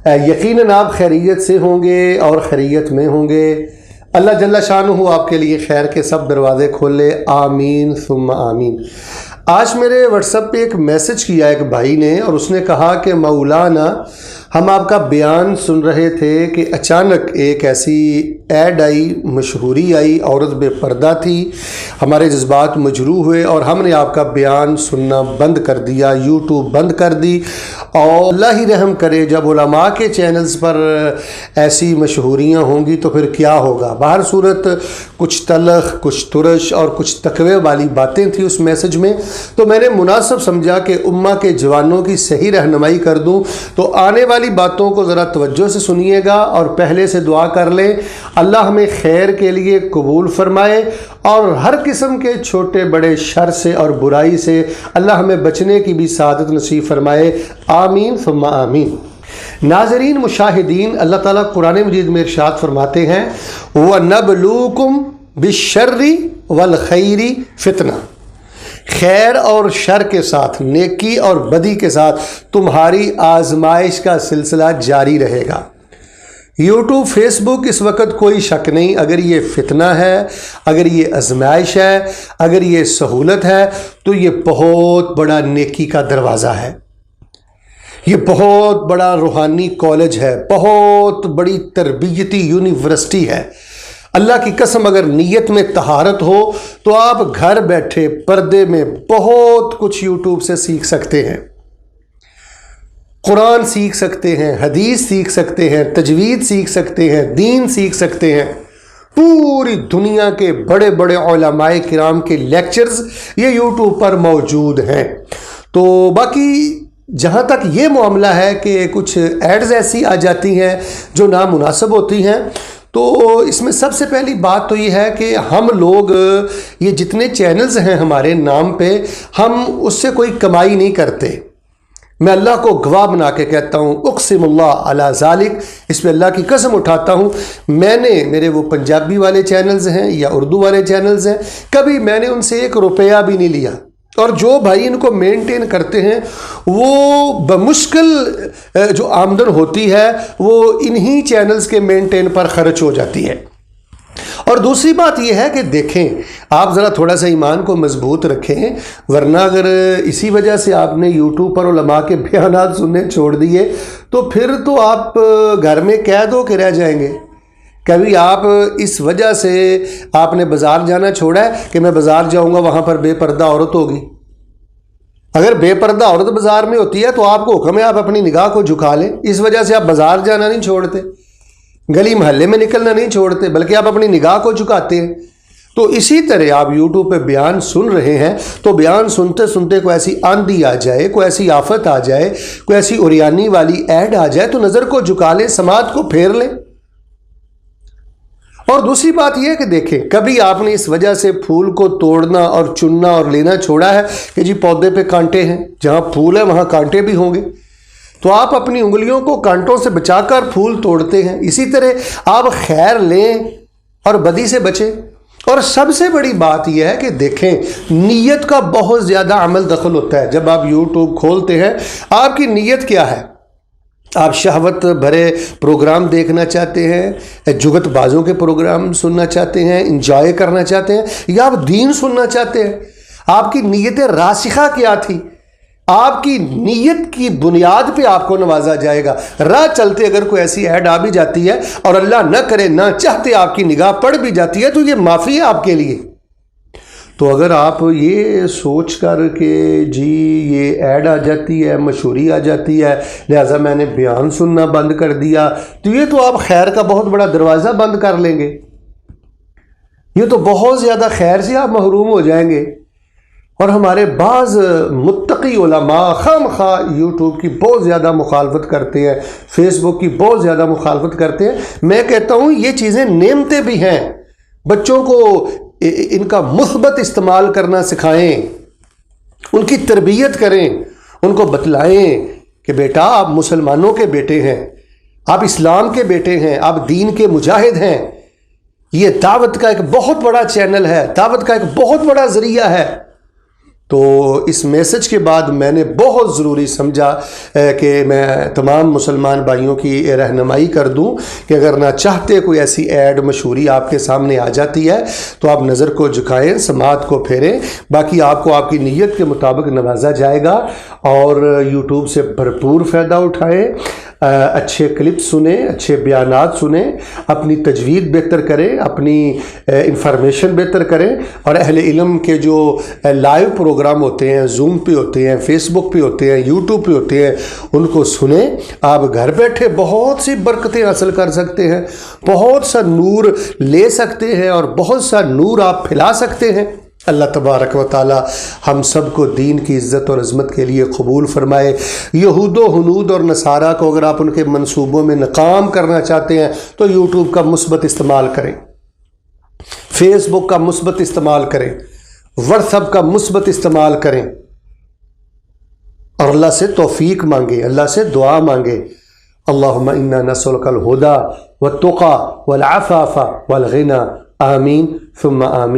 یقیناً آپ خیریت سے ہوں گے اور خیریت میں ہوں گے۔ اللہ جل شانہ آپ کے لیے خیر کے سب دروازے کھولے، آمین ثم آمین۔ آج میرے واٹس ایپ پہ ایک میسج کیا ایک بھائی نے، اور اس نے کہا کہ مولانا ہم آپ کا بیان سن رہے تھے کہ اچانک ایک ایسی ایڈ آئی، مشہوری آئی، عورت بے پردہ تھی، ہمارے جذبات مجروح ہوئے اور ہم نے آپ کا بیان سننا بند کر دیا، یوٹیوب بند کر دی۔ اور اللہ ہی رحم کرے جب علماء کے چینلز پر ایسی مشہوریاں ہوں گی تو پھر کیا ہوگا۔ بہر صورت کچھ تلخ، کچھ ترش اور کچھ تقوی والی باتیں تھیں اس میسج میں، تو میں نے مناسب سمجھا کہ امہ کے جوانوں کی صحیح رہنمائی کر دوں۔ تو آنے والی باتوں کو ذرا توجہ سے سنیے گا اور پہلے سے دعا کر لیں، اللہ ہمیں خیر کے لیے قبول فرمائے اور ہر قسم کے چھوٹے بڑے شر سے اور برائی سے اللہ ہمیں بچنے کی بھی سعادت نصیب فرمائے، آمین ثم آمین۔ ناظرین مشاہدین، اللہ تعالیٰ قرآن مجید میں ارشاد فرماتے ہیں وَنَبْلُوكُمْ بِالشَّرِّ وَالْخَيْرِ فِتْنَةً، خیر اور شر کے ساتھ، نیکی اور بدی کے ساتھ تمہاری آزمائش کا سلسلہ جاری رہے گا۔ یوٹیوب، فیس بک اس وقت کوئی شک نہیں، اگر یہ فتنہ ہے، اگر یہ آزمائش ہے، اگر یہ سہولت ہے تو یہ بہت بڑا نیکی کا دروازہ ہے، یہ بہت بڑا روحانی کالج ہے، بہت بڑی تربیتی یونیورسٹی ہے۔ اللہ کی قسم اگر نیت میں طہارت ہو تو آپ گھر بیٹھے پردے میں بہت کچھ یوٹیوب سے سیکھ سکتے ہیں، قرآن سیکھ سکتے ہیں، حدیث سیکھ سکتے ہیں، تجوید سیکھ سکتے ہیں، دین سیکھ سکتے ہیں۔ پوری دنیا کے بڑے بڑے علماء کرام کے لیکچرز یہ یوٹیوب پر موجود ہیں۔ تو باقی جہاں تک یہ معاملہ ہے کہ کچھ ایڈز ایسی آ جاتی ہیں جو نامناسب ہوتی ہیں، تو اس میں سب سے پہلی بات تو یہ ہے کہ ہم لوگ یہ جتنے چینلز ہیں ہمارے نام پہ، ہم اس سے کوئی کمائی نہیں کرتے۔ میں اللہ کو گواہ بنا کے کہتا ہوں، اقسم اللہ علی ذالک، اس پہ اللہ کی قسم اٹھاتا ہوں، میں نے، میرے وہ پنجابی والے چینلز ہیں یا اردو والے چینلز ہیں، کبھی میں نے ان سے 1 روپیہ بھی نہیں لیا، اور جو بھائی ان کو مینٹین کرتے ہیں وہ بمشکل جو آمدن ہوتی ہے وہ انہی چینلز کے مینٹین پر خرچ ہو جاتی ہے۔ اور دوسری بات یہ ہے کہ دیکھیں، آپ ذرا تھوڑا سا ایمان کو مضبوط رکھیں، ورنہ اگر اسی وجہ سے آپ نے یوٹیوب پر علماء کے بیانات سننے چھوڑ دیے تو پھر تو آپ گھر میں قید ہو کے رہ جائیں گے۔ کبھی آپ اس وجہ سے آپ نے بازار جانا چھوڑا ہے کہ میں بازار جاؤں گا وہاں پر بے پردہ عورت ہوگی؟ اگر بے پردہ عورت بازار میں ہوتی ہے تو آپ کو حکم ہے آپ اپنی نگاہ کو جھکا لیں، اس وجہ سے آپ بازار جانا نہیں چھوڑتے، گلی محلے میں نکلنا نہیں چھوڑتے، بلکہ آپ اپنی نگاہ کو جھکاتے ہیں۔ تو اسی طرح آپ یوٹیوب پہ بیان سن رہے ہیں تو بیان سنتے سنتے کوئی ایسی آندھی آ جائے، کوئی ایسی آفت آ جائے، کوئی ایسی اوریانی والی ایڈ آ جائے تو نظر کو جھکا لیں، سماعت کو پھیر لیں۔ اور دوسری بات یہ ہے کہ دیکھیں، کبھی آپ نے اس وجہ سے پھول کو توڑنا اور چننا اور لینا چھوڑا ہے کہ جی پودے پہ کانٹے ہیں، جہاں پھول ہے وہاں کانٹے بھی ہوں گے، تو آپ اپنی انگلیوں کو کانٹوں سے بچا کر پھول توڑتے ہیں۔ اسی طرح آپ خیر لیں اور بدی سے بچیں۔ اور سب سے بڑی بات یہ ہے کہ دیکھیں، نیت کا بہت زیادہ عمل دخل ہوتا ہے۔ جب آپ یوٹیوب کھولتے ہیں، آپ کی نیت کیا ہے؟ آپ شہوت بھرے پروگرام دیکھنا چاہتے ہیں، جگت بازوں کے پروگرام سننا چاہتے ہیں، انجوائے کرنا چاہتے ہیں، یا آپ دین سننا چاہتے ہیں؟ آپ کی نیت راسخہ کیا تھی؟ آپ کی نیت کی بنیاد پہ آپ کو نوازا جائے گا۔ راہ چلتے اگر کوئی ایسی ایڈ آ بھی جاتی ہے اور اللہ نہ کرے نہ چاہتے آپ کی نگاہ پڑ بھی جاتی ہے تو یہ معافی ہے آپ کے لیے۔ تو اگر آپ یہ سوچ کر کہ جی یہ ایڈ آ جاتی ہے، مشہوری آ جاتی ہے، لہٰذا میں نے بیان سننا بند کر دیا، تو یہ تو آپ خیر کا بہت بڑا دروازہ بند کر لیں گے، یہ تو بہت زیادہ خیر سے آپ محروم ہو جائیں گے۔ اور ہمارے بعض متقی علماء خام خواہ یوٹیوب کی بہت زیادہ مخالفت کرتے ہیں، فیس بک کی بہت زیادہ مخالفت کرتے ہیں۔ میں کہتا ہوں یہ چیزیں نعمتیں بھی ہیں، بچوں کو ان کا مثبت استعمال کرنا سکھائیں، ان کی تربیت کریں، ان کو بتلائیں کہ بیٹا آپ مسلمانوں کے بیٹے ہیں، آپ اسلام کے بیٹے ہیں، آپ دین کے مجاہد ہیں۔ یہ دعوت کا ایک بہت بڑا چینل ہے، دعوت کا ایک بہت بڑا ذریعہ ہے۔ تو اس میسج کے بعد میں نے بہت ضروری سمجھا کہ میں تمام مسلمان بھائیوں کی رہنمائی کر دوں کہ اگر نہ چاہتے کوئی ایسی ایڈ مشہوری آپ کے سامنے آ جاتی ہے تو آپ نظر کو جھکائیں، سماعت کو پھیریں، باقی آپ کو آپ کی نیت کے مطابق نوازا جائے گا، اور یوٹیوب سے بھرپور فائدہ اٹھائیں، اچھے کلپ سنیں، اچھے بیانات سنیں، اپنی تجوید بہتر کریں، اپنی انفارمیشن بہتر کریں، اور اہل علم کے جو لائیو پروگرام ہوتے ہیں، زوم پہ ہوتے ہیں، فیس بک پہ ہوتے ہیں، یوٹیوب پہ ہوتے ہیں، ان کو سنیں۔ آپ گھر بیٹھے بہت سی برکتیں حاصل کر سکتے ہیں، بہت سا نور لے سکتے ہیں، اور بہت سا نور آپ پھیلا سکتے ہیں۔ اللہ تبارک و تعالی ہم سب کو دین کی عزت اور عظمت کے لیے قبول فرمائے۔ یہود و ہنود اور نصارہ کو اگر آپ ان کے منصوبوں میں ناکام کرنا چاہتے ہیں تو یوٹیوب کا مثبت استعمال کریں، فیس بک کا مثبت استعمال کریں، واٹس ایپ کا مثبت استعمال کریں، اور اللہ سے توفیق مانگیں، اللہ سے دعا مانگیں۔ اللہم انا نسألک الہدی والتقی والعفاف والغنی، آمین ثم آمین۔